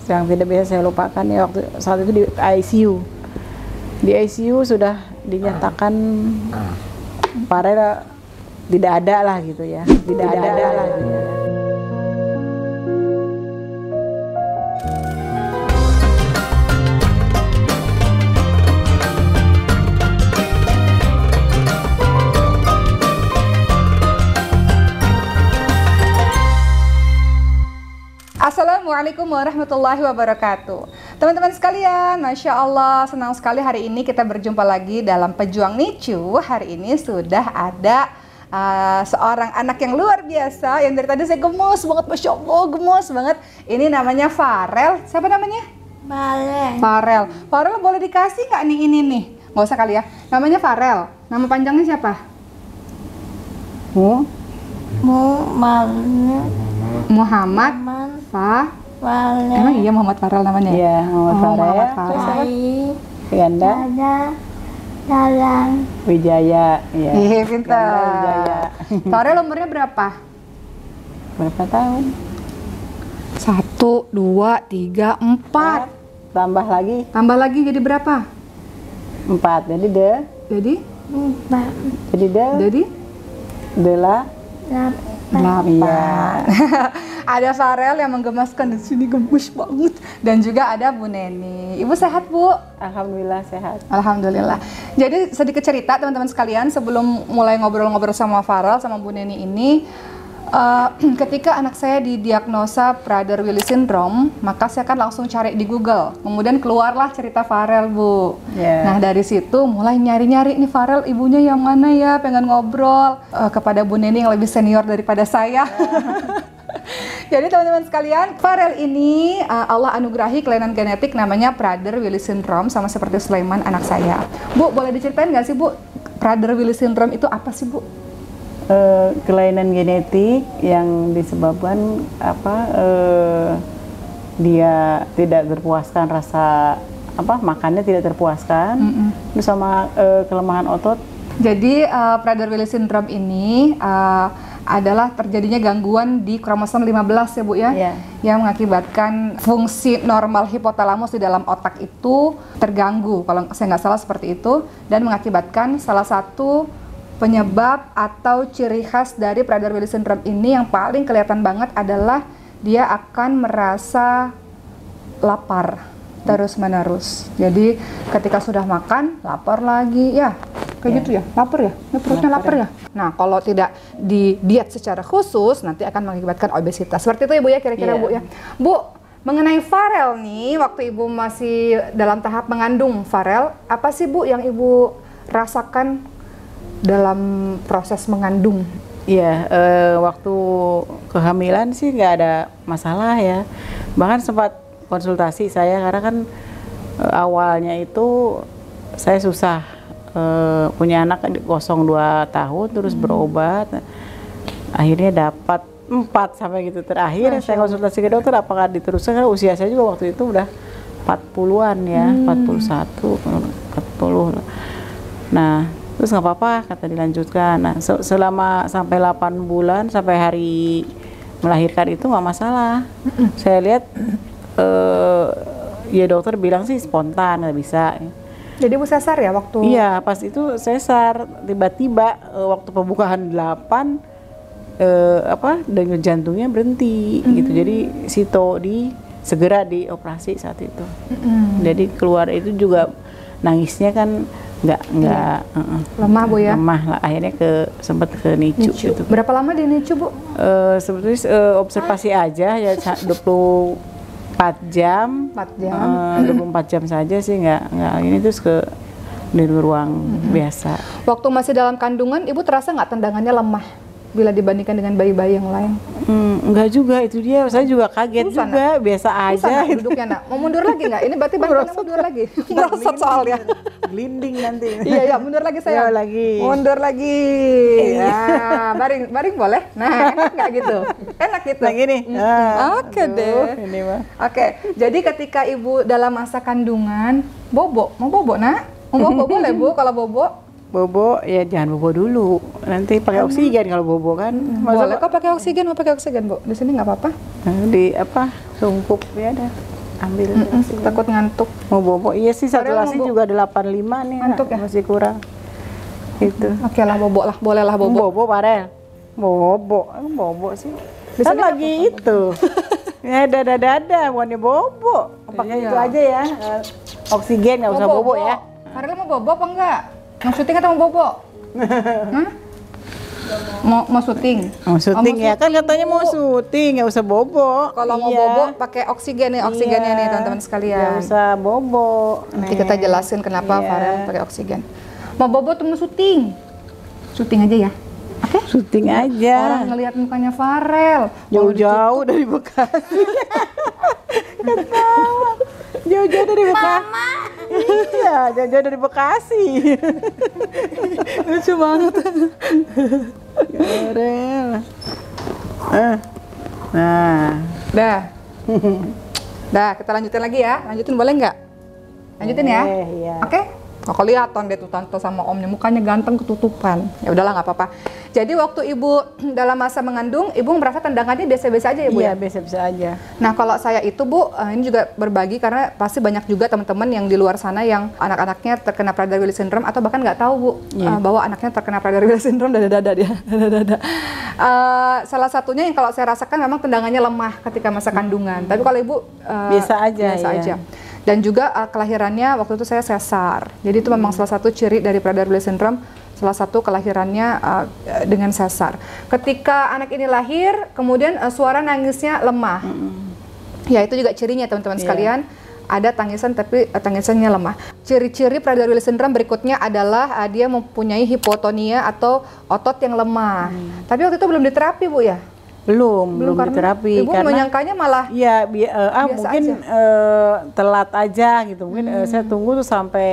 Yang tidak bisa saya lupakan ya waktu saat itu di ICU. Di ICU sudah dinyatakan Farel tidak ada lah gitu ya. Tidak ada lah gitu ya. Assalamualaikum warahmatullahi wabarakatuh. Teman-teman sekalian, Masya Allah, senang sekali hari ini kita berjumpa lagi dalam Pejuang Nicu. Hari ini sudah ada seorang anak yang luar biasa, yang dari tadi saya gemes banget, Masya Allah, gemes banget. Ini namanya Farel. Siapa namanya? Farel. Farel boleh dikasih nggak nih ini nih? Nggak usah kali ya. Namanya Farel. Nama panjangnya siapa? Muhammad Farel. Emang iya Muhammad Farel namanya? Iya, Muhammad Farel. Ganda Wijaya. Iya. Pintar. Farel umurnya berapa? Berapa tahun? 1, 2, 3, 4. Tambah lagi. Tambah lagi jadi berapa? 4. Jadi Dela 8. Iya. Ada Farel yang menggemaskan di sini, gemes banget. Dan juga ada Bu Neni. Ibu sehat, Bu? Alhamdulillah sehat. Alhamdulillah. Jadi sedikit cerita teman-teman sekalian sebelum mulai ngobrol-ngobrol sama Farel sama Bu Neni ini. Ketika anak saya didiagnosa Prader-Willi syndrome, maka saya kan langsung cari di Google. Kemudian keluarlah cerita Farel, Bu. Yeah. Nah dari situ mulai nyari-nyari nih Farel ibunya yang mana ya, pengen ngobrol kepada Bu Neni yang lebih senior daripada saya. Jadi teman-teman sekalian, Farel ini Allah anugerahi kelainan genetik namanya Prader-Willi syndrome, sama seperti Sulaiman anak saya. Bu, boleh diceritain nggak sih Bu, Prader-Willi syndrome itu apa sih Bu? Kelainan genetik yang disebabkan dia tidak terpuaskan rasa makannya tidak terpuaskan, terus sama kelemahan otot. Jadi Prader-Willi syndrome ini adalah terjadinya gangguan di kromosom 15 ya Bu ya, yang mengakibatkan fungsi normal hipotalamus di dalam otak itu terganggu, kalau saya nggak salah seperti itu, dan mengakibatkan salah satu penyebab atau ciri khas dari Prader-Willi syndrome ini yang paling kelihatan banget adalah dia akan merasa lapar terus-menerus. Jadi ketika sudah makan, lapar lagi, ya kayak gitu ya, lapar ya, perutnya lapar ya. Nah kalau tidak di diet secara khusus, nanti akan mengakibatkan obesitas. Seperti itu ya Bu ya, kira-kira Bu ya. Bu, mengenai Farel nih, waktu Ibu masih dalam tahap mengandung Farel, apa sih Bu yang Ibu rasakan dalam proses mengandung? Iya, waktu kehamilan sih nggak ada masalah ya. Bahkan sempat konsultasi saya karena kan awalnya itu saya susah punya anak 02 tahun terus berobat. Akhirnya dapat 4 sampai gitu. Terakhir saya konsultasi ke dokter apakah diteruskan, karena usia saya juga waktu itu udah 40-an ya, 41, 40. Nah, terus nggak apa-apa kata dilanjutkan. Nah selama sampai 8 bulan sampai hari melahirkan itu nggak masalah. Saya lihat ya dokter bilang sih spontan, nggak bisa. Jadi Bu sesar ya waktu? Iya, pas itu sesar. Tiba-tiba waktu pembukaan 8 denyut jantungnya berhenti gitu. Jadi segera dioperasi saat itu. Jadi keluar itu juga nangisnya kan nggak lemah Bu ya? Lemah lah, akhirnya sempat ke NICU. Gitu. Berapa lama di NICU Bu? Sebetulnya observasi aja ya 24 jam. 4 jam. 24 jam saja sih, nggak ini, terus ke di ruang biasa. Waktu masih dalam kandungan, Ibu terasa nggak tendangannya lemah bila dibandingkan dengan bayi-bayi yang lain? Enggak juga, itu dia. Saya juga kaget juga, biasa aja. Duduknya nak, mau mundur lagi nggak? Ini berarti banyak mundur lagi. Merosot soalnya. Glinding nanti. Iya, mundur lagi saya. Lagi. Mundur lagi. Ya, baring boleh. Nah, enak nggak gitu? Enak gitu. Nah gini. Oke deh. Ini mah. Oke, jadi ketika Ibu dalam masa kandungan, bobo, mau bobo nak? Mau bobo boleh Bu kalau bobo? Bobo ya jangan bobo dulu, nanti pakai oksigen kalau bobo kan. Boleh kok pakai oksigen, mau pakai oksigen Bu? Di sini nggak apa-apa. Di apa? Tungkup ya dah. Ambil oksigen. Takut ngantuk. Mau bobo, iya sih saturasi juga 85 nih. Ngantuk ya? Masih kurang. Itu. Oke lah bobo lah, boleh lah bobo. Bobo Farel. Bobo sih. Kan lagi itu. Ya dada, bukannya bobo. Pakai itu aja ya. Oksigen nggak usah bobo ya. Farel mau bobo apa enggak? Mau syuting atau mau bobo? Mau syuting? Mau syuting ya, kan katanya mau syuting, nggak usah bobo. Kalau mau bobo pakai oksigen nih, oksigennya nih teman-teman sekalian. Nggak usah bobo. Nanti kita jelasin kenapa Farel pakai oksigen. Mau bobo tuh mau syuting? Syuting aja ya. Oke? Syuting aja. Orang ngelihat mukanya Farel jauh-jauh dari Bekasi. Ketawa. Jauh-jauh dari Bekasi. Mama. Iya, jauh-jauh dari Bekasi. Lucu banget. Farel. Nah. Dah, kita lanjutin lagi ya. Lanjutin boleh nggak? Lanjutin ya. Iya. Oke? Oh, kelihatan deh tuh tante sama omnya, mukanya ganteng ketutupan. Ya udahlah nggak apa-apa. Jadi waktu Ibu dalam masa mengandung, Ibu merasa tendangannya biasa-biasa aja ya Bu? Iya, ya? biasa-biasa aja. Nah kalau saya itu Bu, ini juga berbagi karena pasti banyak juga teman-teman yang di luar sana yang anak-anaknya terkena Prader-Willi syndrome atau bahkan nggak tahu Bu bahwa anaknya terkena Prader-Willi syndrome, dada dia. Salah satunya yang kalau saya rasakan memang tendangannya lemah ketika masa kandungan. Tapi kalau Ibu biasa aja. Aja. Dan juga kelahirannya waktu itu saya sesar. Jadi itu memang salah satu ciri dari Prader-Willi syndrome, salah satu kelahirannya dengan sesar. Ketika anak ini lahir, kemudian suara nangisnya lemah. Ya itu juga cirinya teman-teman sekalian. Ada tangisan tapi tangisannya lemah. Ciri-ciri Prader-Willi syndrome berikutnya adalah dia mempunyai hipotonia atau otot yang lemah. Tapi waktu itu belum diterapi Bu ya? Belum diterapi. Ibu karena menyangkanya malah ya mungkin telat aja gitu. Mungkin saya tunggu tuh sampai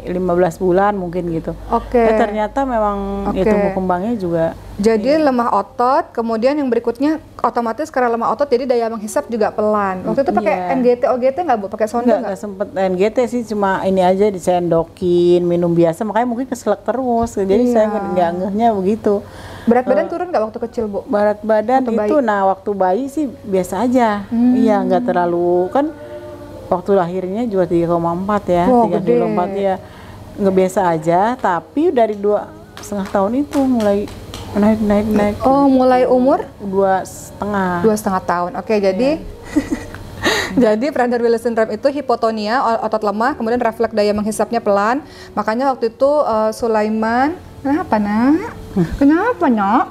15 bulan mungkin gitu. Oke. Ternyata memang ya tumbuh kembangnya juga. Jadi lemah otot, kemudian yang berikutnya otomatis karena lemah otot jadi daya menghisap juga pelan. Waktu itu pakai NGT OGT nggak Bu? Pakai sonde nggak? Nggak sempet NGT sih, cuma ini aja disendokin, minum biasa, makanya mungkin keselak terus. Jadi saya nggak ngehnya begitu. Berat badan turun nggak waktu kecil Bu? Berat badan itu, waktu bayi sih biasa aja. Iya, nggak terlalu, kan waktu lahirnya juga 3,4 ya, 3,4 ya. Nggak biasa aja, tapi dari 2,5 tahun itu mulai naik. Oh, mulai umur? 2,5. 2,5 tahun. Oke, jadi jadi Prader-Willi syndrome itu hipotonia, otot lemah, kemudian refleks daya menghisapnya pelan. Makanya waktu itu Sulaiman, kenapa nak?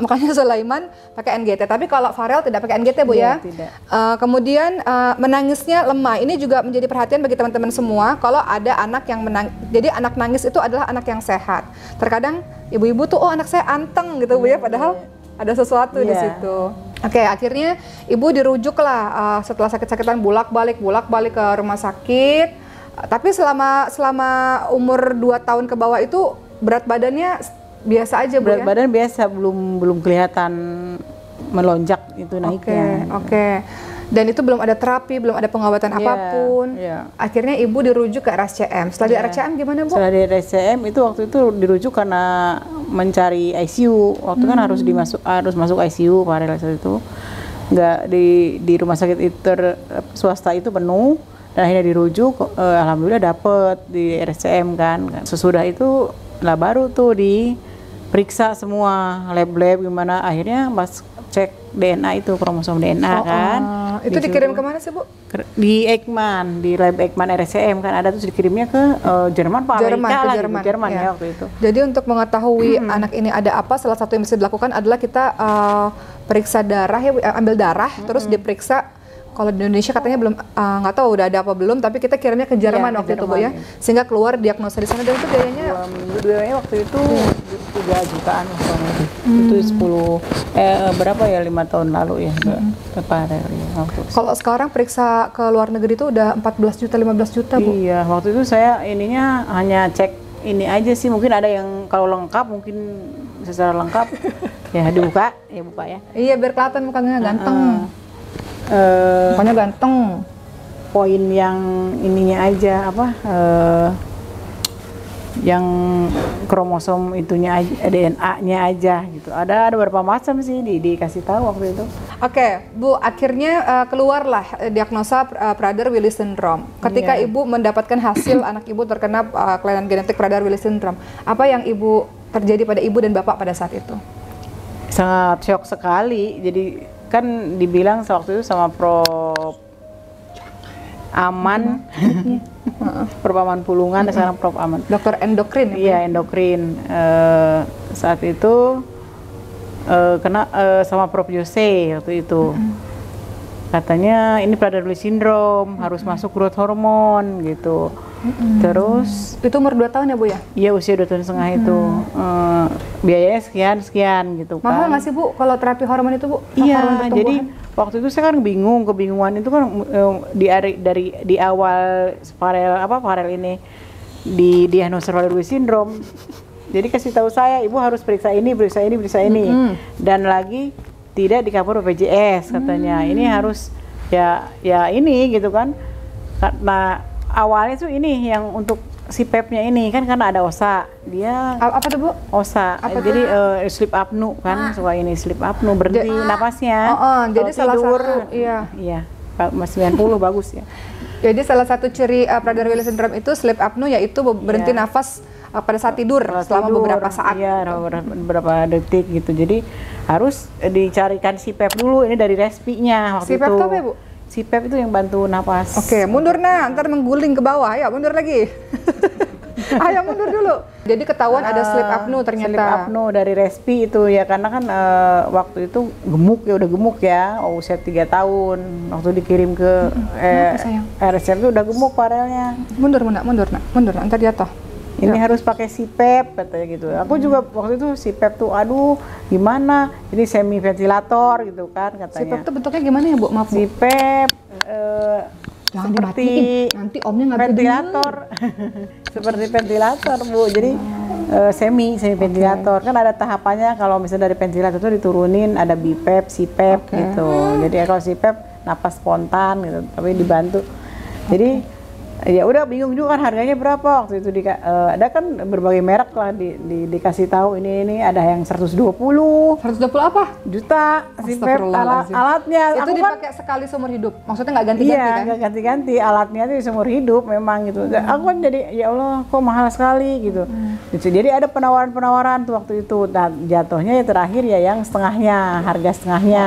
Makanya Sulaiman pakai NGT. Tapi kalau Farel tidak pakai NGT Bu ya? Tidak. Kemudian menangisnya lemah. Ini juga menjadi perhatian bagi teman-teman semua. Kalau ada anak yang jadi anak nangis itu adalah anak yang sehat. Terkadang ibu-ibu tuh, oh anak saya anteng gitu Bu ya, padahal ada sesuatu di situ. Oke, akhirnya ibu dirujuk lah setelah sakit-sakitan bolak-balik ke rumah sakit. Tapi selama umur 2 tahun ke bawah itu berat badannya biasa aja Bu ya? Berat badan biasa, belum kelihatan melonjak itu naiknya. Oke. Dan itu belum ada terapi, belum ada pengobatan apapun. Akhirnya ibu dirujuk ke RSCM. Setelah di RSCM gimana Bu? Setelah di RSCM itu waktu itu dirujuk karena mencari ICU. Waktu kan harus masuk ICU Farel saat itu. Nggak di rumah sakit itu swasta itu penuh. Dan akhirnya dirujuk, alhamdulillah dapet di RSCM kan. Sesudah itu lah baru tuh diperiksa semua lab gimana, akhirnya pas cek DNA itu kromosom DNA kan. Itu dikirim kemana sih Bu? Di Ekman, di lab Ekman RSCM kan ada, terus dikirimnya ke Jerman, Jerman ya waktu itu. Jadi untuk mengetahui anak ini ada apa, salah satu yang bisa dilakukan adalah kita periksa darah ya, ambil darah terus diperiksa kalau di Indonesia katanya belum, nggak tahu udah ada apa belum, tapi kita kirimnya ke Jerman Iya, waktu ke itu Bu ya, Jerman, sehingga keluar diagnosa di sana dan itu biayanya biayanya waktu itu 3 jutaan kurang lebih. Itu 5 tahun lalu ya ke Parel ya, waktu itu. Kalau sekarang periksa ke luar negeri itu udah 14 juta, 15 juta Bu. Iya, waktu itu saya ininya hanya cek ini aja sih, mungkin ada yang kalau lengkap mungkin secara lengkap ya dibuka, ya buka ya. Iya, biar kelihatan mukanya ganteng. Mukanya ganteng. Poin yang ininya aja apa? Yang kromosom itunya aja, DNA-nya aja gitu. Ada beberapa macam sih dikasih tahu waktu itu. Oke, Bu, akhirnya keluarlah diagnosa Prader-Willi syndrome. Ketika Ibu mendapatkan hasil anak Ibu terkena kelainan genetik Prader-Willi syndrome, apa yang Ibu terjadi pada Ibu dan Bapak pada saat itu? Sangat shock sekali. Jadi kan dibilang waktu itu sama Prof. Aman, Prof. Aman Pulungan, sekarang Prof. Aman. Dokter endokrin. Iya, endokrin. Saat itu kena sama Prof. Jose waktu itu. Katanya ini Prader-Willi syndrome, harus masuk growth hormone gitu. Terus itu umur 2 tahun ya Bu ya? Iya, usia 2,5 tahun itu. Biayanya sekian gitu kan. Mahal nggak sih Bu kalau terapi hormon itu Bu? Iya, jadi waktu itu saya kan kebingungan itu kan di awal Parel ini di diagnosa Prader-Willi syndrome. Jadi kasih tahu saya, Ibu harus periksa ini. Dan lagi tidak di cover BPJS katanya. Ini harus ya ini gitu kan. Karena awalnya tuh ini yang untuk si PEP-nya ini kan karena ada OSA. Dia apa tuh Bu? OSA. Jadi sleep apnea kan, suka ini sleep apnea, berhenti napasnya. Jadi salah tidur, satu iya. Mas 90 bagus ya. Jadi salah satu ciri Prader-Willi syndrome itu sleep apnea, yaitu berhenti nafas pada saat tidur selama beberapa saat. Iya, beberapa detik gitu. Jadi harus dicarikan si PEP dulu, ini dari respinya waktu si PEP itu apa ya Bu? Si PEP itu yang bantu napas. Oke, mundur ntar mengguling ke bawah, ya mundur lagi. Ayo mundur dulu. Jadi ketahuan ada sleep apnea ternyata. Sleep apnea dari respi itu ya, karena kan waktu itu udah gemuk ya, usia 3 tahun. Waktu dikirim ke RSM itu udah gemuk Parelnya. Mundur ntar jatuh. Ini harus pakai CPAP katanya gitu. Aku juga waktu itu CPAP tuh aduh gimana, ini semi ventilator gitu kan katanya. CPAP tuh bentuknya gimana ya Bu? Maaf Bu. CPAP seperti nanti omnya nggak ventilator. Seperti ventilator Bu, jadi semi ventilator. Kan ada tahapannya, kalau misalnya dari ventilator itu diturunin ada BPAP, CPAP gitu. Jadi kalau CPAP napas spontan gitu, tapi dibantu. Jadi ya udah bingung juga kan harganya berapa waktu itu ada kan berbagai merek lah dikasih tahu ini ada yang 120 apa? Juta CPAP alatnya. Itu dipakai sekali seumur hidup, maksudnya nggak ganti-ganti kan? Iya, nggak ganti-ganti, alatnya itu seumur hidup memang gitu. Aku kan jadi ya Allah kok mahal sekali gitu. Jadi ada penawaran tuh waktu itu. Nah, jatuhnya ya terakhir ya yang harga setengahnya.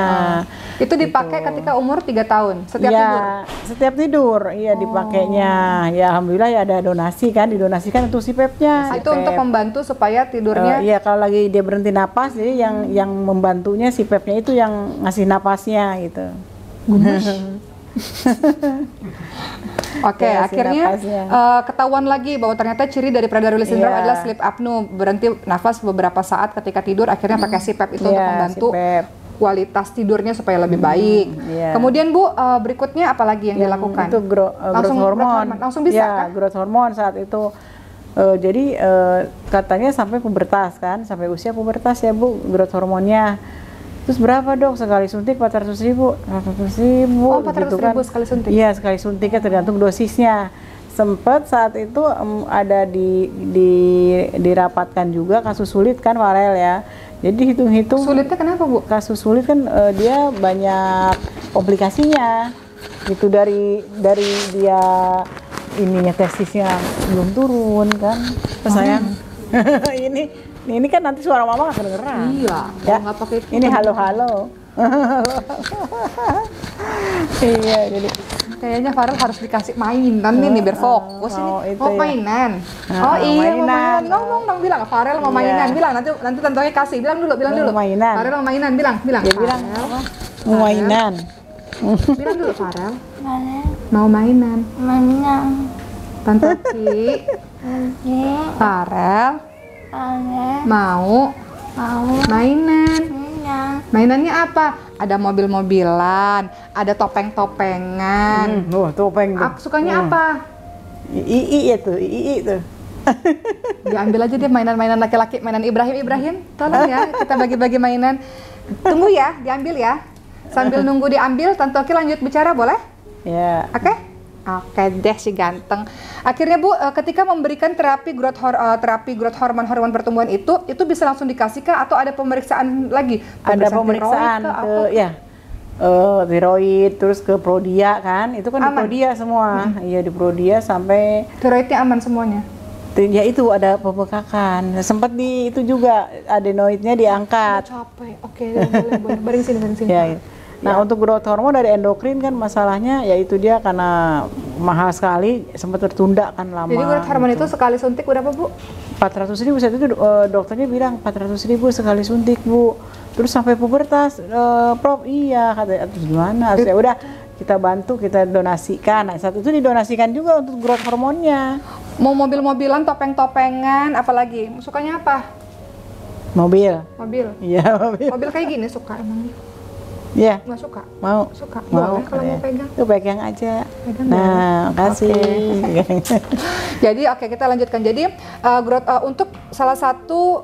Itu dipakai ketika umur 3 tahun setiap tidur. Setiap tidur iya dipakainya. Ya alhamdulillah ya ada didonasikan untuk si PEP-nya. Itu untuk membantu supaya tidurnya. Iya, kalau lagi dia berhenti napas, jadi yang membantunya si PEP-nya itu yang ngasih napasnya gitu. Oke, akhirnya ketahuan lagi bahwa ternyata ciri dari Prader-Willi syndrome adalah sleep apnea, berhenti nafas beberapa saat ketika tidur. Akhirnya pakai CPAP itu untuk membantu kualitas tidurnya supaya lebih baik. Kemudian Bu, berikutnya apa lagi yang dilakukan? Itu growth hormone. Langsung bisa kan? Growth hormone saat itu. Jadi katanya sampai pubertas kan, sampai usia pubertas ya Bu, growth hormonnya. Terus berapa Dok? Sekali suntik 400.000. 400.000 gitu kan. Sekali suntik? Iya, sekali suntiknya tergantung dosisnya. Sempat saat itu ada dirapatkan juga kasus sulit kan Parel ya. Jadi hitung-hitung. Sulitnya kenapa Bu? Kasus sulit kan dia banyak komplikasinya. Itu dari dia ininya testisnya belum turun kan. Sayang. Ini kan nanti suara mama nggak kedengeran. Iya. Ya. Nggak pakai itu. Ini halo. Iya, jadi kayaknya Farel harus dikasih mainan nih biar fokus ini. Mau mainan. Mau mainan. Ngomong dong, bilang Farel mau mainan. Bilang nanti tentunya kasih. Bilang dulu. Mainan. Farel mau mainan, bilang. Dia bilang mau mainan. Bilang dulu Farel. Mana? Mau mainan. Mana? Tante Ki. Nanti. Farel. Ada. Mau Mau. mainan. Mana? Mainannya apa? Ada mobil-mobilan, ada topeng-topengan. Topeng tuh. Sukanya apa? Ii itu, Ii tuh. Diambil aja deh mainan-mainan laki-laki, mainan Ibrahim. Tolong ya, kita bagi-bagi mainan. Tunggu ya, diambil ya. Sambil nunggu diambil, Tante Oki lanjut bicara boleh? Ya. Oke? Oke deh si ganteng. Akhirnya Bu, ketika memberikan terapi growth hormon pertumbuhan itu bisa langsung dikasih kah atau ada pemeriksaan lagi? Ada pemeriksaan ke tiroid, terus ke Prodia kan, itu kan di Prodia semua. Iya di Prodia sampai tiroidnya aman semuanya. Ya itu ada pembekakan. Sempat di itu juga adenoidnya diangkat. Capek. Oke, boleh. Baring sini. Ya. Nah, untuk growth hormone dari endokrin kan masalahnya yaitu dia karena mahal sekali, sempat tertunda kan lama. Jadi growth hormone itu sekali suntik berapa, Bu? 400.000 saat itu dokternya bilang 400.000 sekali suntik, Bu. Terus sampai pubertas, Prof, iya kata terus gimana? Ya udah kita bantu, kita donasikan. Nah, saat itu didonasikan juga untuk growth hormonnya. Mau mobil-mobilan, topeng-topengan, apalagi? Sukanya apa? Mobil. Iya, mobil. Mobil kayak gini suka emangnya? Iya. Nggak suka? Mau. Suka. Mau. Boleh kalau mau pegang. Tuh pegang aja. Pegang nah, kasih. Okay. Jadi kita lanjutkan. Jadi untuk salah satu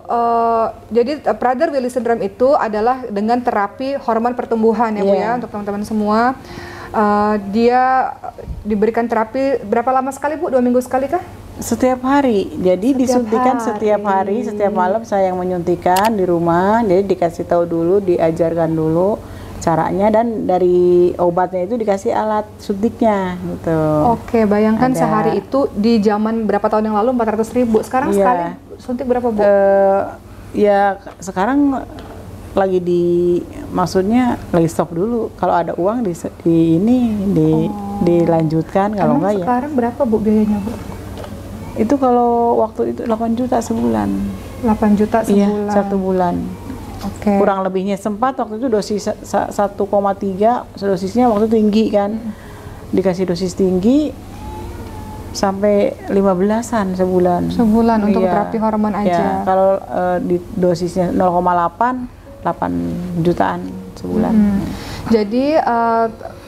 jadi Prader-Willi syndrome itu adalah dengan terapi hormon pertumbuhan ya Bu ya, untuk teman-teman semua. Dia diberikan terapi berapa lama sekali Bu? 2 minggu sekali kah? Setiap hari. Jadi disuntikan setiap hari, setiap malam saya yang menyuntikan di rumah. Jadi dikasih tahu dulu, diajarkan dulu caranya, dan dari obatnya itu dikasih alat suntiknya gitu. Oke, bayangkan sehari itu di zaman berapa tahun yang lalu 400.000. Sekarang sekali suntik berapa Bu? Ya sekarang lagi maksudnya lagi stop dulu. Kalau ada uang dilanjutkan, kalau enggak ya. Sekarang berapa Bu biayanya Bu? Itu kalau waktu itu 8 juta sebulan. 8 juta sebulan. Iya, 1 bulan. Oke. Kurang lebihnya sempat waktu itu dosis 1,3, dosisnya waktu tinggi kan. Dikasih dosis tinggi sampai 15-an sebulan. Sebulan untuk terapi hormon aja. Ya, kalau di dosisnya 0,8, 8 jutaan sebulan. Jadi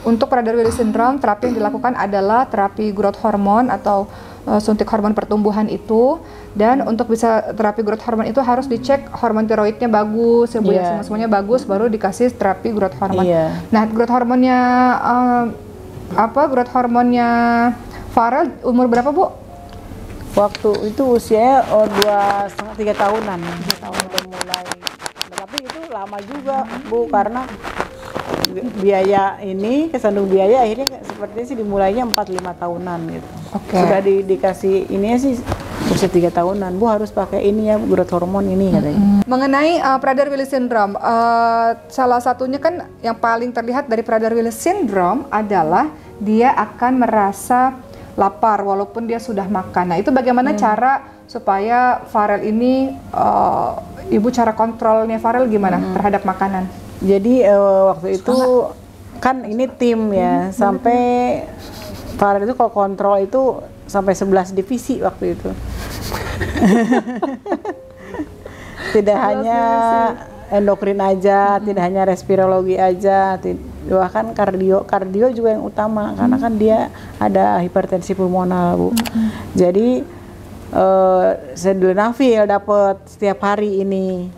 untuk Prader-Willi syndrome terapi yang dilakukan adalah terapi growth hormone atau suntik hormon pertumbuhan itu, dan untuk bisa terapi growth hormone itu harus dicek hormon tiroidnya bagus ya Bu ya, semuanya bagus baru dikasih terapi growth hormone. Nah, growth hormonnya Farel umur berapa Bu? Waktu itu usianya 2,5-3 tahunan. 3 tahun udah mulai. Tapi itu lama juga Bu, karena biaya ini kesandung biaya akhirnya sepertinya sih dimulainya 4-5 tahunan gitu. Sudah dikasih ini sih usia 3 tahunan, Bu harus pakai ini ya growth hormone ini katanya. Mengenai Prader-Willi syndrome, salah satunya kan yang paling terlihat dari Prader-Willi syndrome adalah dia akan merasa lapar walaupun dia sudah makan. Nah, itu bagaimana cara supaya Farel ini Ibu cara kontrolnya Farel gimana terhadap makanan? Jadi waktu itu kan ini tim ya, sampai Farel itu kalau kontrol itu sampai 11 divisi waktu itu. Tidak hanya endokrin aja, tidak hanya respirologi aja, bahkan kardio juga yang utama, karena kan dia ada hipertensi pulmonal Bu. Jadi sildenafil dapat setiap hari ini.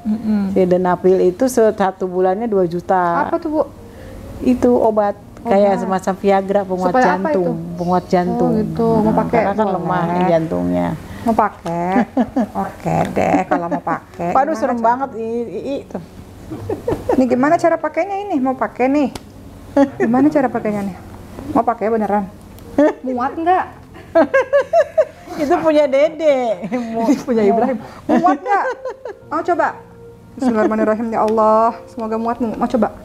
Sildenafil itu 1 bulannya 2 juta. Apa tuh Bu? Itu obat kayak semacam Viagra penguat jantung, penguat jantung. Oh gitu, mau pakai? Karena kan lemah jantungnya. Mau pakai? Oke deh, kalau mau pakai. Waduh serem banget tuh. Ini gimana cara pakainya ini? Mau pakai nih? Gimana cara pakainya nih? Mau pakai beneran? Muat nggak? Itu punya Dede. Punya Ibrahim. Muat nggak? Mau coba? Bismillahirrahmanirrahim ya Allah. Semoga muat. Mau coba?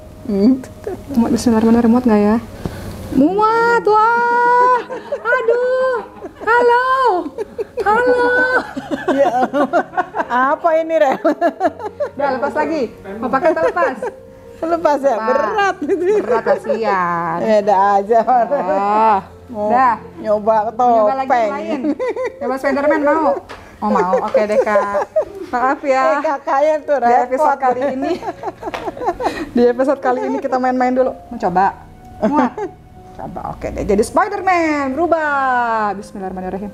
Bismillahirrahmanirrahim. Muat nggak ya? Muat, wah. Aduh. Halo. Ya, apa ini Rel? Udah lepas lagi. Mau pakai atau lepas? Lepas ya, berat gitu. Berat kasihan. Ada aja. Mau Dah. nyoba Nyoba lagi yang topeng. lain. Coba Spiderman mau? Oh mau, oke deh Kak. Maaf ya. Kakaknya tuh Di episode repot. kali ini, di episode kali ini kita main-main dulu. Mau coba? Muat? Coba, oke deh. Jadi Spiderman berubah. Bismillahirrahmanirrahim.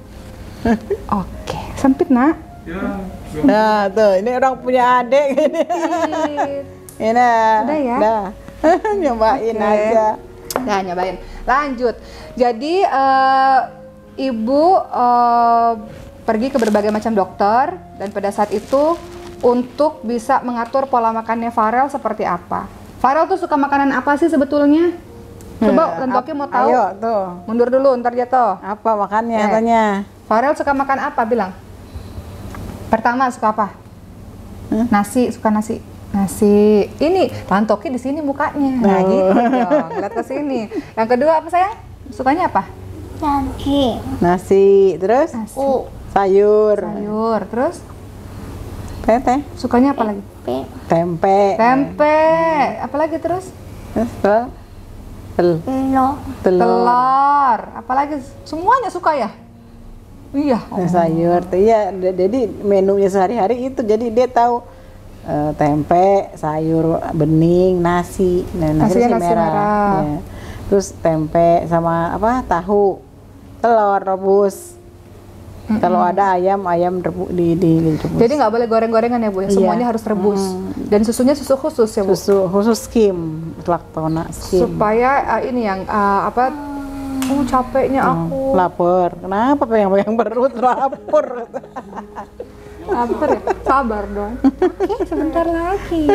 Oke, sempit nak. Nah tuh, ini orang punya adik gini. Ini. Udah ya? Dah. Nyobain Oke. aja. Nah, nyobain. Lanjut. Jadi ibu pergi ke berbagai macam dokter dan pada saat itu untuk bisa mengatur pola makannya Farel seperti apa. Farel tuh suka makanan apa sih sebetulnya? Coba Tante Oki mau tahu. Ayo tuh. Mundur dulu, ntar jatuh. Apa makannya Eh. tanya? Farel suka makan apa? Bilang. Pertama suka apa? Nasi, suka nasi. Nasi. Ini Tante Oki di sini mukanya. Nah, gitu dong. Lihat ke sini. Yang kedua apa sayang? Sukanya apa? Lagi. Nasi, terus Nasi. sayur, Sayur. Terus teh, sukanya apa lagi? tempe, Tempe. Apalagi terus? terus telur. Telur. Apalagi? Semuanya suka ya? Iya. Nah, sayur, iya. Jadi menunya sehari-hari itu. Jadi dia tahu tempe, sayur bening, nasi. Nah, Nasinya nasi nasi merah. merah. Ya. Terus tempe sama apa? Tahu, telur rebus. Kalau ada ayam direbus. Jadi nggak boleh goreng-gorengan ya Bu ya? Iya. Semuanya harus rebus. Dan susunya susu khusus ya Bu? Susu khusus skim, laktona skim. Supaya ini yang capeknya aku. Lapar. Kenapa pegang-pegang perut lapar? Lapar ya? Sabar dong. Oke, sebentar lagi.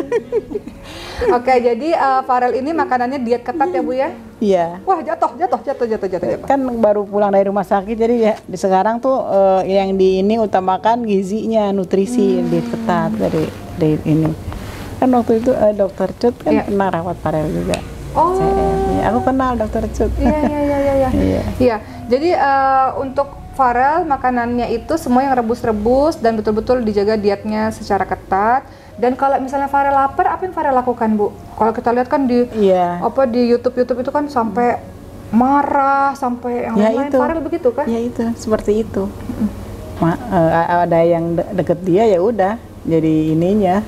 Oke, jadi Farel ini makanannya diet ketat ya Bu ya? Iya. Wah, jatuh. Kan baru pulang dari rumah sakit, jadi ya di sekarang tuh yang di ini utamakan gizinya, nutrisi diet ketat dari ini. Kan waktu itu dokter Cut kan Iya. pernah rawat Farel juga. Oh. Ya, aku kenal dokter Cut. Iya. Iya. Iya, jadi untuk Farel makanannya itu semua yang rebus-rebus dan betul-betul dijaga dietnya secara ketat. Dan kalau misalnya Farel lapar, apa yang Farel lakukan Bu? Kalau kita lihat kan di Iya. di YouTube itu kan sampai marah, sampai yang Ya lain-lain. itu. Farel begitu kan? Ya itu, seperti itu. Ada yang deket dia ya udah jadi ininya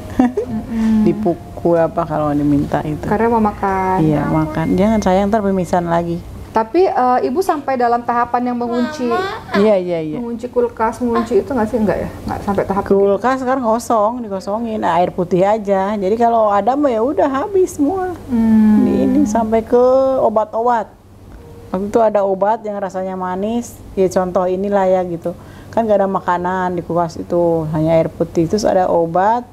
dipukul apa kalau diminta itu. Karena mau makan. Iya makan, jangan sayang ntar pemisahan lagi. Tapi ibu sampai dalam tahapan yang mengunci Iya. mengunci kulkas, mengunci itu nggak sih? Enggak ya? Nggak sampai tahap itu. Kulkas sekarang kosong, dikosongin, air putih aja. Jadi kalau ada mah ya udah habis semua. Ini sampai ke obat-obat. Waktu itu ada obat yang rasanya manis, ya contoh inilah ya gitu. Kan gak ada makanan di kulkas itu, hanya air putih. Terus ada obat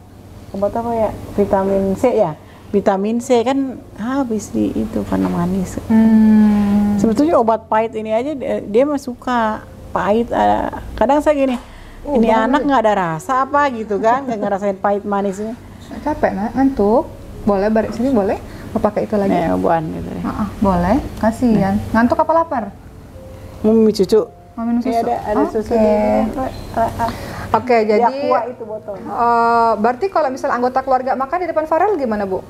apa ya? Vitamin C ya. Vitamin C kan habis di itu karena manis. Sebetulnya obat pahit ini aja dia mah suka pahit. Kadang saya gini, ini anak nggak ada rasa apa gitu kan, nggak ngerasain pahit manisnya. Capek nak, ngantuk. Boleh balik sini boleh? Mau pakai itu lagi? Buan gitu ya. Boleh. Kasihan. Ngantuk apa lapar? Mau minum cucu. Mau minum susu? Ada susu. Oke, jadi Aqua itu botol. berarti kalau misal anggota keluarga makan di depan Farel gimana Bu?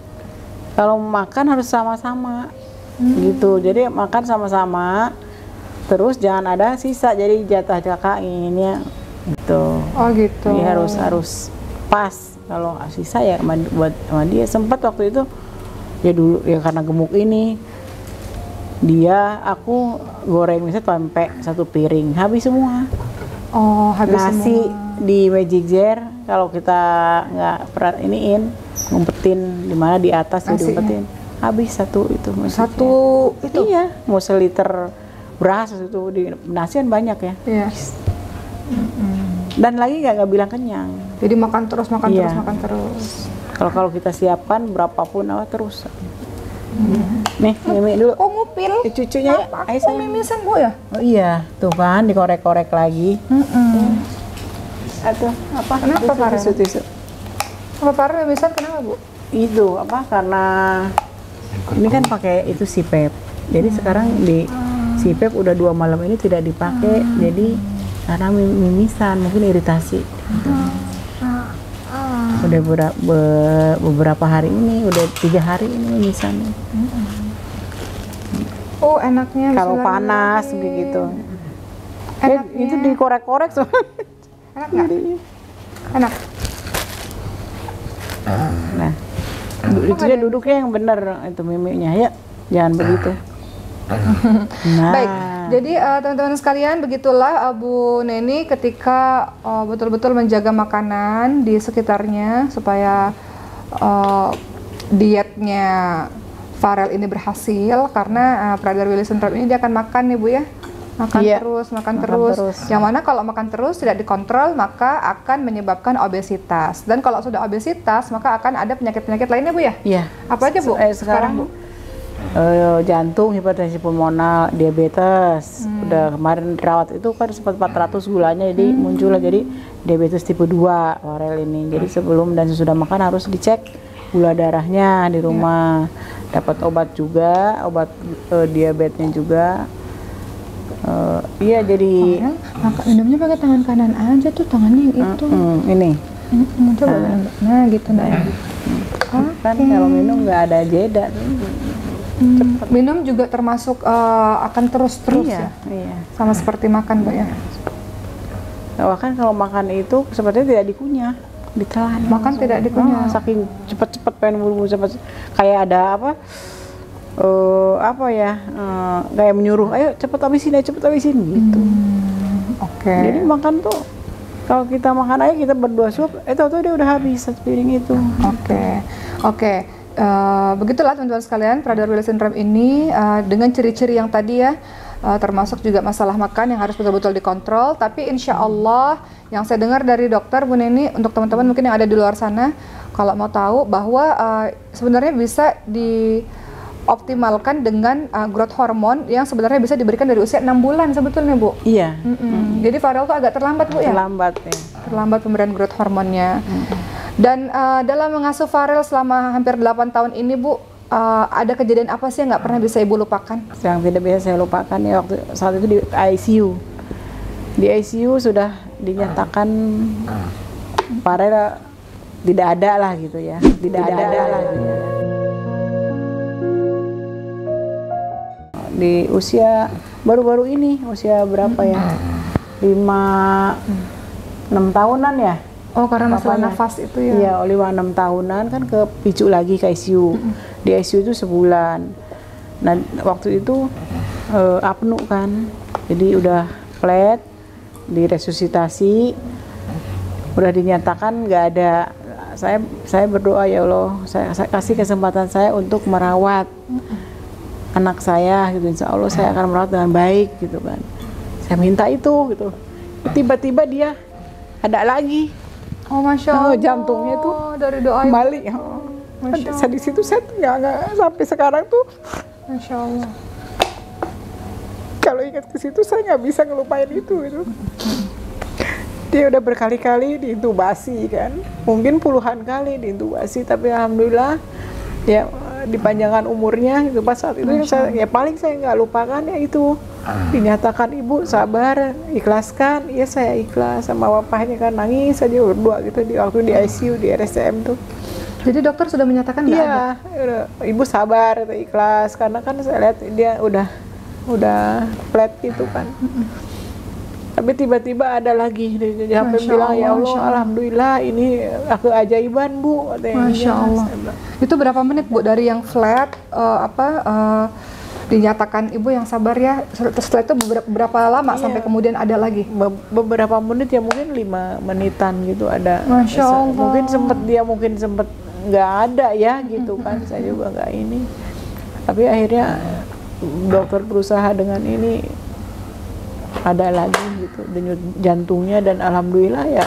Kalau makan harus sama-sama gitu. Jadi makan sama-sama. Terus jangan ada sisa. Jadi jatah kakak ini gitu. Oh gitu. Jadi harus pas. Kalau sisa ya buat sama dia. Sempat waktu itu ya dulu ya karena gemuk ini aku goreng misalnya tempe 1 piring habis semua. Oh, habis Nasi semua. di Magic Jar kalau kita nggak pernah iniin ngumpetin di mana di atas ya Nasinya. diumpetin habis satu itu Magic Satu Jar. itu? Iya mau seliter beras itu di nasi kan banyak ya Iya. dan lagi nggak bilang kenyang. Jadi makan terus, makan Iya. terus, makan terus. Kalau kita siapkan berapapun terus. Nih mimi dulu. Oh, ngupil. Cucunya ya. Apa? Ayo, Oh, sayang. mimisan Bu ya? Oh iya, tuh kan dikorek-korek lagi. Aduh, apa? Kenapa, Farel? Tisu. Apa Farel mimisan kenapa Bu? Itu apa? Karena ini kan pakai itu sipep. Jadi sekarang di sipep udah 2 malam ini tidak dipakai. Jadi karena mimisan, mungkin iritasi. Udah beberapa hari ini, udah 3 hari ini misalnya. Oh, enaknya Kalau panas begitu. Itu dikorek-korek enak nggak? Enak. Nah, itu dia duduknya yang bener itu mimiknya ya, jangan begitu. Nah. Baik, jadi teman-teman sekalian, begitulah Bu Neni ketika betul-betul menjaga makanan di sekitarnya supaya dietnya Farel ini berhasil, karena Prader-Willi syndrome ini dia akan makan nih Bu ya, makan terus. Yang mana kalau makan terus tidak dikontrol maka akan menyebabkan obesitas, dan kalau sudah obesitas maka akan ada penyakit-penyakit lainnya Bu ya? Iya. Apa aja Bu? Sekarang Bu? Jantung, hipertensi pulmonal, diabetes. Udah kemarin dirawat itu kan sempat 400 gulanya, jadi muncullah jadi diabetes tipe 2 Farel ini. Jadi sebelum dan sesudah makan harus dicek gula darahnya di rumah. Dapat obat juga, obat diabetesnya juga. Iya jadi minumnya pakai tangan kanan aja tuh, tangannya yang itu. Ini. Coba nah gitu nah. Kan kalau minum nggak ada jeda. Minum juga termasuk akan terus-terus ya? Iya. Sama seperti makan Bu ya? Bahkan kalau makan itu sepertinya tidak dikunyah, ditelan. Makan tidak dikunyah? Saking cepet-cepet pengen buru-buru cepet, kayak ada kayak menyuruh, ayo cepet habisin gitu. Oke. Jadi makan tuh, kalau kita makan aja kita berdua suap, tahu-tahu dia udah habis satu piring itu. Oke. Begitulah teman-teman sekalian, Prader-Willi syndrome ini dengan ciri-ciri yang tadi ya, termasuk juga masalah makan yang harus betul-betul dikontrol. Tapi insya Allah yang saya dengar dari dokter Bu Neni, untuk teman-teman mungkin yang ada di luar sana, kalau mau tahu bahwa sebenarnya bisa dioptimalkan dengan growth hormone yang sebenarnya bisa diberikan dari usia 6 bulan sebetulnya Bu. Iya. Jadi Farel tuh agak terlambat Bu ya? Terlambat ya. Terlambat pemberian growth hormonnya. Dan dalam mengasuh Farel selama hampir 8 tahun ini Bu, ada kejadian apa sih yang nggak pernah bisa Ibu lupakan? Yang tidak bisa saya lupakan ya waktu saat itu di ICU. Di ICU sudah dinyatakan Farel tidak ada lah gitu ya. Tidak ada lah gitu ya. Di usia baru-baru ini, usia berapa ya? 5-6 tahunan ya. Oh, karena masalah nafas itu ya? Iya, oleh 6 tahunan kan kepicu lagi ke ICU. Di ICU itu sebulan. Nah, waktu itu apnu kan. Jadi udah flat, diresusitasi, udah dinyatakan nggak ada. Saya berdoa, ya Allah, saya kasih kesempatan saya untuk merawat anak saya gitu. Insya Allah saya akan merawat dengan baik gitu kan. Saya minta itu gitu. Tiba-tiba dia ada lagi. Oh, Masya Allah. Jantungnya itu dari doa kembali. Saya di situ saya nggak sampai sekarang tuh. Masya Allah. Kalau ingat ke situ saya nggak bisa ngelupain itu gitu. Dia udah berkali-kali diintubasi kan, mungkin puluhan kali diintubasi, tapi alhamdulillah ya dipanjangkan umurnya gitu. Pas saat itu paling saya nggak lupakan ya itu, dinyatakan ibu sabar, ikhlaskan. Ya saya ikhlas, sama bapaknya kan nangis aja berdua gitu di waktu di ICU di RSCM tuh. Jadi dokter sudah menyatakan nggak ada? Iya, ibu sabar, ikhlas, karena kan saya lihat dia udah flat gitu kan. Tapi tiba-tiba ada lagi, dia sampai bilang ya Allah, alhamdulillah ini keajaiban Bu. Masya Allah. Itu berapa menit Bu dari yang flat dinyatakan ibu yang sabar ya, setelah itu berapa lama sampai kemudian ada lagi? Beberapa menit ya, mungkin 5 menitan gitu ada. Masya Allah. Mungkin sempet nggak ada ya gitu kan, saya juga nggak ini. Tapi akhirnya dokter berusaha dengan ini, ada lagi gitu denyut jantungnya, dan alhamdulillah ya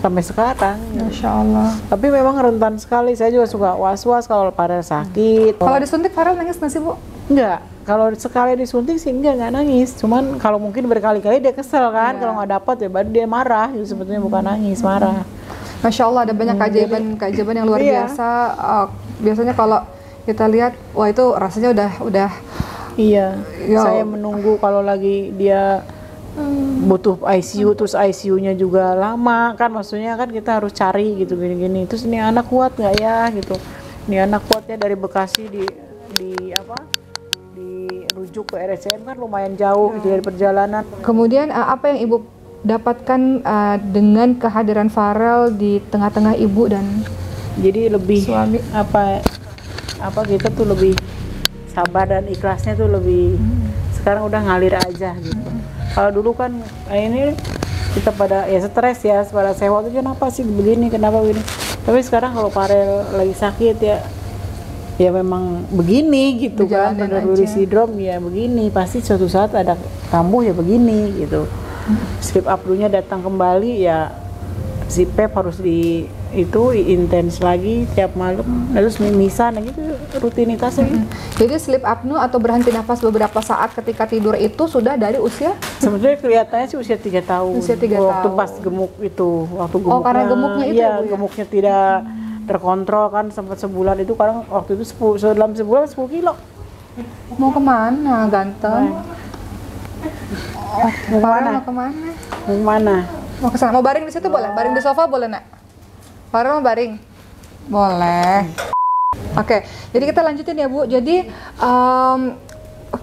sampai sekarang. Masya Allah. Tapi memang rentan sekali, saya juga suka was-was kalau Farel sakit. Kalau disuntik Farel nangis nggak sih Bu? Enggak, kalau sekali disuntik sih nggak nangis, cuman kalau mungkin berkali-kali dia kesel kan, kalau nggak dapat ya baru dia marah, gitu sebetulnya bukan nangis, marah. Masya Allah, ada banyak keajaiban yang luar biasa. Biasanya kalau kita lihat, wah itu rasanya udah. Iya, saya menunggu kalau lagi dia butuh ICU, terus ICU-nya juga lama kan, maksudnya kan kita harus cari gitu gini-gini. Terus ini anak kuat nggak ya gitu, ini anak kuatnya dari Bekasi dirujuk ke RSCM kan lumayan jauh gitu dari perjalanan. Kemudian apa yang ibu dapatkan dengan kehadiran Farel di tengah-tengah ibu dan jadi lebih suami? apa kita tuh lebih sabar dan ikhlasnya tuh lebih sekarang udah ngalir aja gitu. Kalau dulu kan ini kita pada ya stres ya, pada sewa tuh kenapa sih begini, kenapa begini. Tapi sekarang kalau Farel lagi sakit ya memang begini gitu kan, Prader-Willi syndrome ya begini, pasti suatu saat ada kambuh ya begini gitu. Sleep apnea datang kembali ya, si PEP harus intens lagi tiap malam, terus mimisan gitu rutinitasnya. Jadi sleep apnea atau berhenti nafas beberapa saat ketika tidur itu sudah dari usia? Sebenarnya kelihatannya sih usia 3 tahun. Usia 3 waktu tahun. Pas gemuk itu, waktu gemuknya. Karena gemuknya itu iya, ya, Bu, ya? gemuknya tidak terkontrol kan, sempat sebulan itu kadang waktu itu dalam sebulan 10 kilo. Mau kemana ganteng? Farel mau kemana? Mau kemana? Mau kesana. Mau baring di situ boleh? Baring di sofa boleh nak? Farel mau baring? Boleh. Oke, jadi kita lanjutin ya Bu. Jadi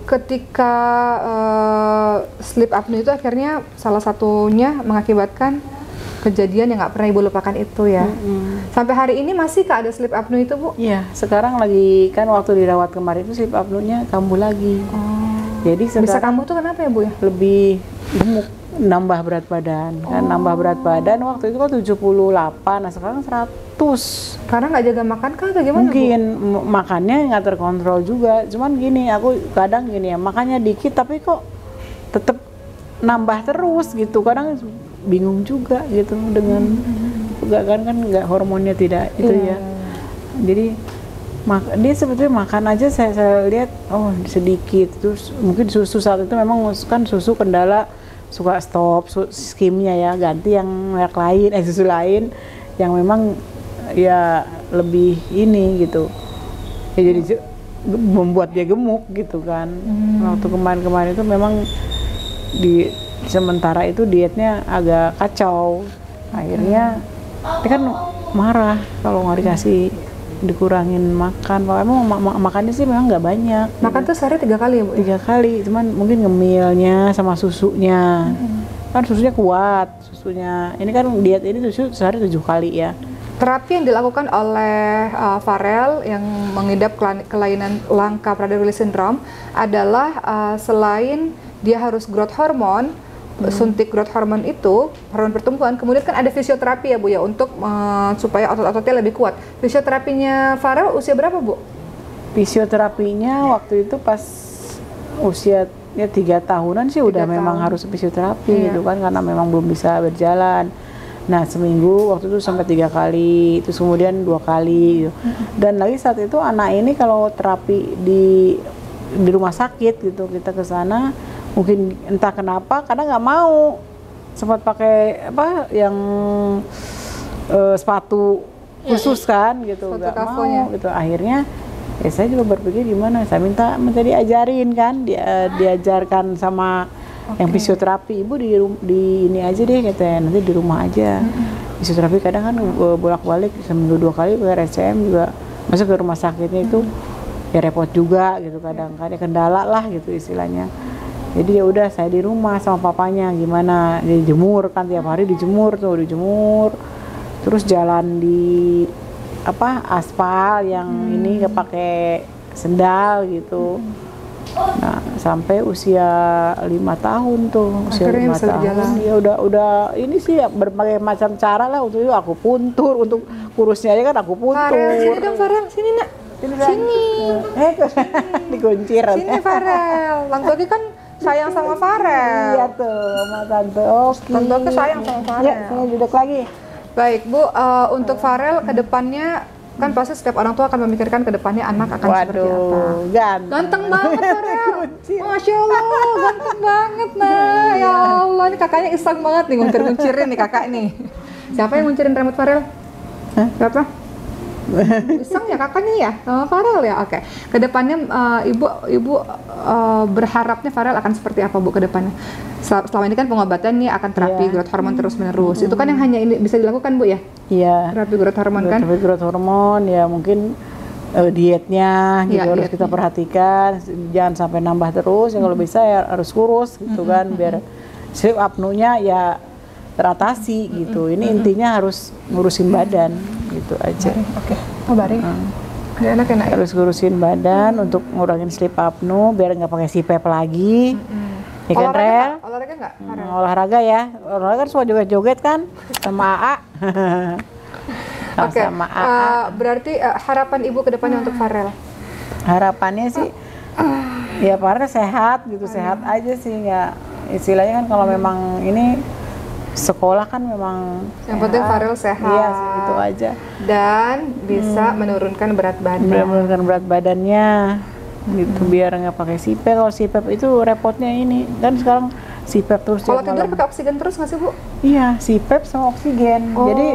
ketika sleep apnea itu akhirnya salah satunya mengakibatkan kejadian yang nggak pernah ibu lupakan itu ya. Sampai hari ini masih ada sleep apnea itu Bu? Iya, sekarang lagi kan waktu dirawat kemarin itu sleep apnea-nya kambuh lagi. Jadi Bisa kambuh tuh kenapa ya Bu ya? Lebih gemuk, nambah berat badan kan, nambah berat badan waktu itu kan 78, nah sekarang 100. Karena nggak jaga makan kah atau gimana? Mungkin makannya nggak terkontrol juga, cuman gini aku kadang gini ya, makannya dikit tapi kok tetap nambah terus gitu, kadang bingung juga gitu dengan nggak hormonnya tidak itu ya. Jadi dia sebetulnya makan aja saya lihat sedikit, terus mungkin susu saat itu memang kan susu kendala, suka stop skimnya ya, ganti yang merek lain, susu lain yang memang ya lebih ini gitu ya, jadi membuat dia gemuk gitu kan. Waktu kemarin itu memang di sementara itu dietnya agak kacau, akhirnya dia kan marah kalau nggak dikasih dikurangin makan. Emang makannya sih memang nggak banyak. Makan tuh sehari 3 kali ya Bu? 3 kali, cuman mungkin ngemilnya sama susunya. Kan susunya kuat, susunya. Ini kan diet ini susu sehari 7 kali ya. Terapi yang dilakukan oleh Farel yang mengidap kelainan langka Prader-Willi syndrome adalah selain dia harus growth hormone, suntik growth hormone itu, hormon pertumbuhan, kemudian kan ada fisioterapi ya Bu ya, untuk supaya otot-ototnya lebih kuat. Fisioterapinya Farel usia berapa Bu? Fisioterapinya waktu itu pas usia 3 tahunan sih udah memang harus fisioterapi gitu kan, karena memang belum bisa berjalan. Nah seminggu waktu itu sampai 3 kali, terus kemudian 2 kali gitu. Dan lagi saat itu anak ini kalau terapi di rumah sakit gitu, kita ke sana mungkin entah kenapa karena nggak mau sempat pakai yang sepatu khusus kan gitu, nggak mau gitu. Akhirnya saya juga berpikir gimana, saya minta diajarin kan, diajarkan sama yang fisioterapi, ibu di ini aja deh katanya, nanti di rumah aja. Fisioterapi kadang kan bolak-balik seminggu 2 kali ke RSCM juga, masuk ke rumah sakitnya itu ya repot juga gitu, kadang kendala lah gitu istilahnya. Jadi ya udah saya di rumah sama papanya, gimana dijemur kan, tiap hari dijemur, terus jalan di aspal yang ini pakai sendal gitu. Nah sampai usia 5 tahun tuh, usia 5 tahun ya udah ini sih ya, berbagai macam cara lah. Untuk itu aku puntur, untuk kurusnya aja kan aku puntur. Farel, sini dong Farel, sini nak, sini. Dikuncir. Sini Farel, Tante Oki kan sayang sama Farel. Iya tuh, sama Tante Oki. Tante Oki sayang sama Farel. Ya, saya duduk lagi. Baik Bu, untuk Farel ke depannya kan pasti setiap orang tua akan memikirkan ke depannya anak akan seperti apa. Ganteng banget Farel. Masya Allah, ganteng banget nah. Ya Allah, ini kakaknya iseng banget nih nguncir-nguncirin nih kakak nih. Siapa yang nguncirin rambut Farel? Siapa? Iseng ya kakaknya ya sama Farel ya. Oke. Kedepannya ibu berharapnya Farel akan seperti apa Bu kedepannya? Selama ini kan pengobatan nih akan terapi growth hormone terus menerus. Itu kan yang hanya ini bisa dilakukan Bu ya? Iya. Terapi growth hormone kan? Terapi growth hormone ya mungkin dietnya gitu harus kita perhatikan, jangan sampai nambah terus. Ya kalau bisa ya harus kurus gitu kan, biar sleep apnoe-nya ya teratasi gitu. Ini intinya harus ngurusin badan gitu aja. Oke. Oh baring. Enak-enak. Harus ngurusin badan untuk ngurangin sleep apnoe biar nggak pakai CPAP lagi. Ya kan, Rel? Olahraga nggak? Olahraga ya. Olahraga kan suka joget-joget kan sama AA. Oke. Berarti harapan Ibu ke depannya untuk Farel? Harapannya sih ya Farel sehat gitu, sehat aja sih, nggak istilahnya kan kalau memang ini sekolah kan memang yang penting Farel sehat. Iya, itu aja. Dan bisa menurunkan berat badan. Menurunkan berat badannya gitu biar nggak pakai CPAP. Kalau CPAP itu repotnya ini kan sekarang CPAP terus. Kalau tidur pakai oksigen terus nggak sih Bu? Iya, CPAP sama oksigen. Jadi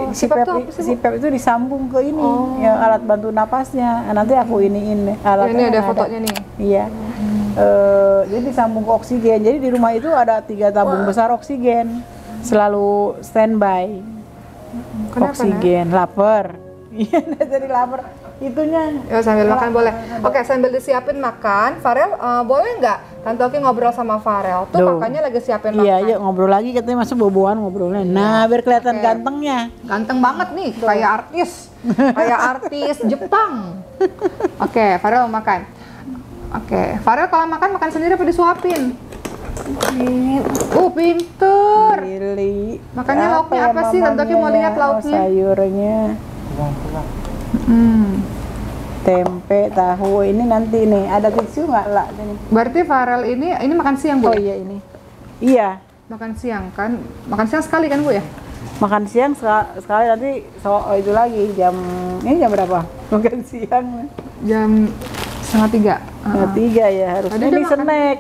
CPAP itu disambung ke ini yang alat bantu napasnya. Nanti aku iniin alatnya. Ini ada fotonya nih. Iya. Jadi disambung ke oksigen. Jadi di rumah itu ada 3 tabung besar oksigen. Selalu standby. Kenapa, oksigen, lapar. Iya, jadi lapar. Itunya. Ya, sambil makan boleh. Oke, sambil disiapin makan, Farel boleh nggak Tante Oki ngobrol sama Farel? Tuh kakaknya lagi siapin makan. Iya, yuk ngobrol lagi, katanya masa boboan ngobrolnya. Nah, biar kelihatan gantengnya. Ganteng banget nih, kayak artis. Kayak artis Jepang. Oke, Farel mau makan. Oke, Farel kalau makan sendiri apa disuapin? Pinter. Really. Makanya lauknya apa sih? Tante Oki mau lihat lauknya. Sayurnya. Tempe, tahu. Ini nanti nih. Ada tisu nggak lah? Berarti Farel ini makan siang Bu? Oh iya ini. Iya. Makan siang kan? Makan siang sekali kan Bu ya? Makan siang sekali nanti itu lagi ini jam berapa? Makan siang. Jam 2:30. 2:30 ya harusnya. Ini snack.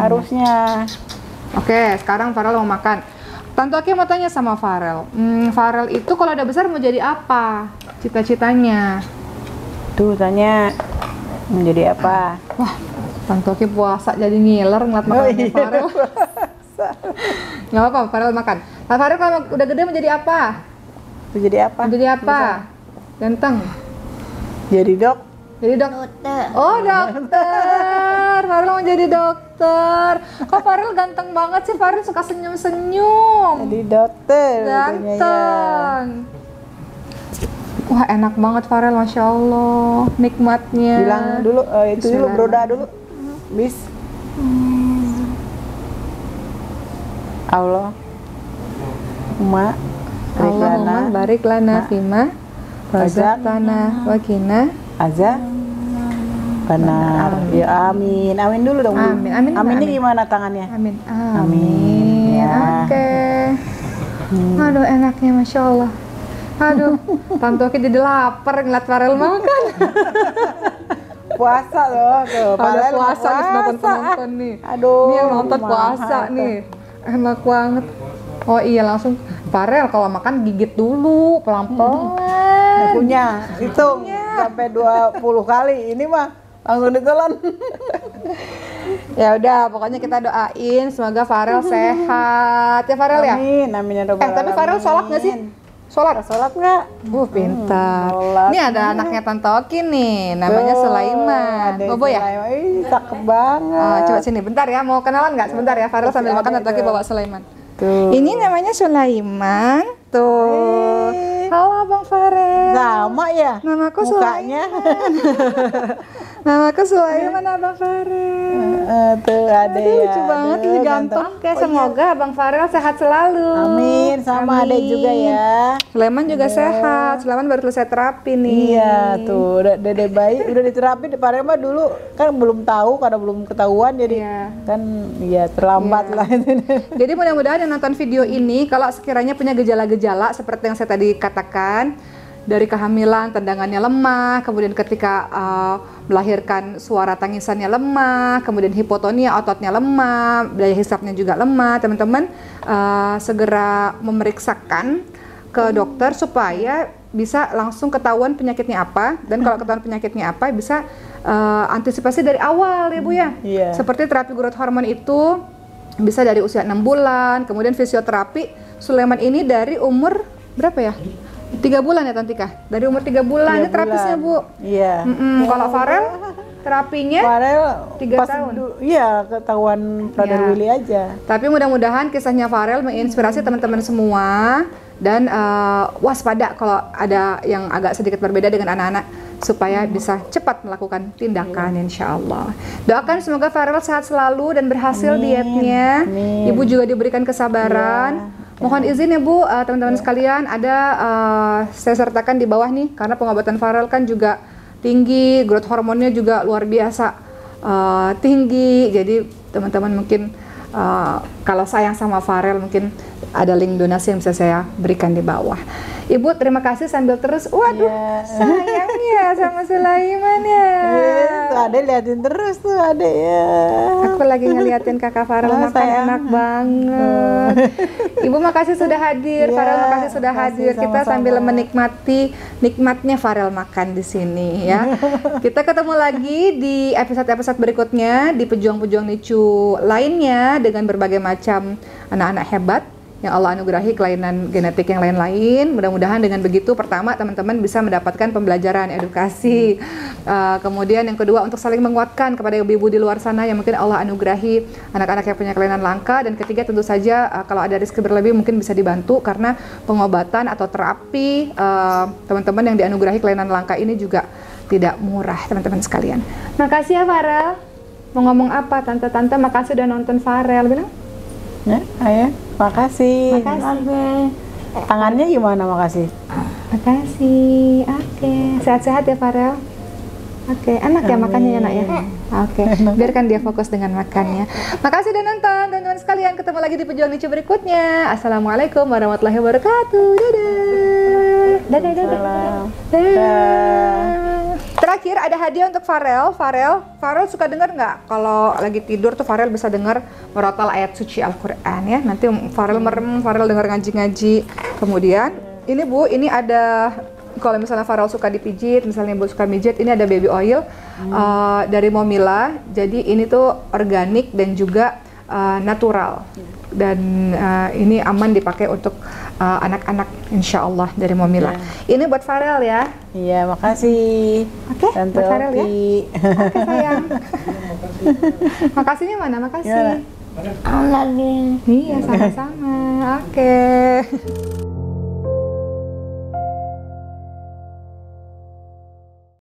Harusnya. Oke, sekarang Farel mau makan. Tante Oki mau tanya sama Farel. Farel itu kalau udah besar mau jadi apa? Cita-citanya? Tuh tanya menjadi apa? Wah, Tante Oki puasa jadi ngiler ngeliat makanannya Farel. Nggak apa-apa, Farel makan. Nah, Farel kalau udah gede mau jadi apa? Jadi apa? Jadi apa? Ganteng. Jadi dokter. Oh, dokter. Farel mau jadi dokter. Kok Farel ganteng banget sih? Farel suka senyum-senyum. Jadi dokter. Ganteng. Wah, enak banget Farel, Masya Allah. Nikmatnya. Bilang dulu, itu dulu, berdoa dulu. Bis. Allah. Allahumma barik lana fima razaqtana wa qina benar. Ya amin. Amin dulu dong. Amin. Aminnya gimana tangannya? Amin. Ya. Oke. Aduh, enaknya Masya Allah. Aduh, Tante Oki jadi lapar ngeliat Farel makan. Puasa loh, tuh. Pada puasa nih nonton nih. Aduh. Ini yang nonton puasa nih. Enak banget. Oh iya, langsung Farel kalau makan gigit dulu pelan-pelan. Punya, hitung sampai 20 kali. Ini mah langsung ditelan. Ya udah, pokoknya kita doain semoga Farel sehat ya Farel ya. Amin ya robbal alamin. Tapi Farel sholat nggak sih? Sholat nggak? Pintar. Sholat. Ini ada anaknya Tante Oki nih, namanya Sulaiman. Bobo ya? Cakep banget. Coba sini, bentar ya, mau kenalan nggak? Sebentar ya, Farel sambil makan Tante Oki bawa Sulaiman. Tuh. Ini namanya Sulaiman. Tuh. Halo Bang Farel. Sama ya? Namaku mukanya. Namaku Sulaiman, Abang Farel. Tuh ada ya. Lucu banget, ini ganteng. Oke, semoga Abang Farel sehat selalu. Amin, sama Adek juga ya. Sulaiman juga sehat. Sulaiman baru selesai terapi nih. Iya, tuh Dede bayi udah diterapi. Farel mah dulu kan belum tahu karena belum ketahuan jadi kan ya terlambat lah. Jadi mudah-mudahan yang nonton video ini kalau sekiranya punya gejala-gejala seperti yang saya tadi katakan, dari kehamilan tendangannya lemah, kemudian ketika melahirkan suara tangisannya lemah, kemudian hipotonia ototnya lemah, daya hisapnya juga lemah, teman-teman segera memeriksakan ke dokter supaya bisa langsung ketahuan penyakitnya apa, dan kalau ketahuan penyakitnya apa bisa antisipasi dari awal ya Bu ya. Seperti terapi growth hormone itu bisa dari usia 6 bulan, kemudian fisioterapi Sulaiman ini dari umur berapa ya? 3 bulan ya Tantika? Dari umur 3 bulan ini terapisnya Bu. Iya. Kalau Farel terapinya Farel 3 tahun. Iya, ketahuan Brother Willy aja. Tapi mudah-mudahan kisahnya Farel menginspirasi teman-teman semua, dan waspada kalau ada yang agak sedikit berbeda dengan anak-anak supaya bisa cepat melakukan tindakan insya Allah. Doakan semoga Farel sehat selalu dan berhasil dietnya. Ibu juga diberikan kesabaran. Mohon izin ya Bu, teman-teman sekalian, ada saya sertakan di bawah nih, karena pengobatan Farel kan juga tinggi, growth hormonnya juga luar biasa tinggi. Jadi teman-teman mungkin kalau sayang sama Farel mungkin ada link donasi yang bisa saya berikan di bawah. Ibu terima kasih sambil terus, waduh sayangnya sama Sulaiman ya. Tuh Ade liatin terus tuh Ade ya. Aku lagi ngeliatin kakak Farel makan enak banget. Ibu makasih sudah hadir, Farel makasih sudah hadir. Kita sambil menikmati nikmatnya Farel makan di sini ya. Kita ketemu lagi di episode-episode berikutnya di pejuang-pejuang nicu lainnya dengan berbagai macam anak-anak hebat yang Allah anugerahi kelainan genetik yang lain-lain. Mudah-mudahan dengan begitu, pertama teman-teman bisa mendapatkan pembelajaran, edukasi. Kemudian yang kedua, untuk saling menguatkan kepada ibu-ibu di luar sana yang mungkin Allah anugerahi anak-anak yang punya kelainan langka. Dan ketiga, tentu saja kalau ada rezeki berlebih mungkin bisa dibantu, karena pengobatan atau terapi teman-teman yang dianugerahi kelainan langka ini juga tidak murah teman-teman sekalian. Makasih ya Farel. Mau ngomong apa tante-tante? Makasih udah nonton Farel. Bilang? Ya, ayah. Makasih. Makasih. Tangannya gimana? Makasih. Makasih. Oke. Sehat-sehat ya Farel. Oke. Enak ya makannya ya nak ya. Oke. Biarkan dia fokus dengan makannya. Makasih udah nonton teman-teman sekalian. Ketemu lagi di Pejuang Nicu berikutnya. Assalamualaikum warahmatullahi wabarakatuh. Dadah. Dadah. Dadah. Terakhir ada hadiah untuk Farel. Farel suka dengar nggak? Kalau lagi tidur tuh Farel bisa dengar merotal ayat suci Al-Quran ya. Nanti Farel merem, Farel dengar ngaji-ngaji. Kemudian ini Bu, ini ada, kalau misalnya Farel suka dipijit, misalnya Ibu suka mijit, ini ada baby oil dari Momila. Jadi ini tuh organik dan juga natural. Dan ini aman dipakai untuk anak-anak insya Allah dari Momila. Ini buat Farel ya. Iya, makasih. Oke, buat Farel ya. Oke sayang. Makasihnya mana? Makasih. Lagi. Iya, sama-sama. Oke.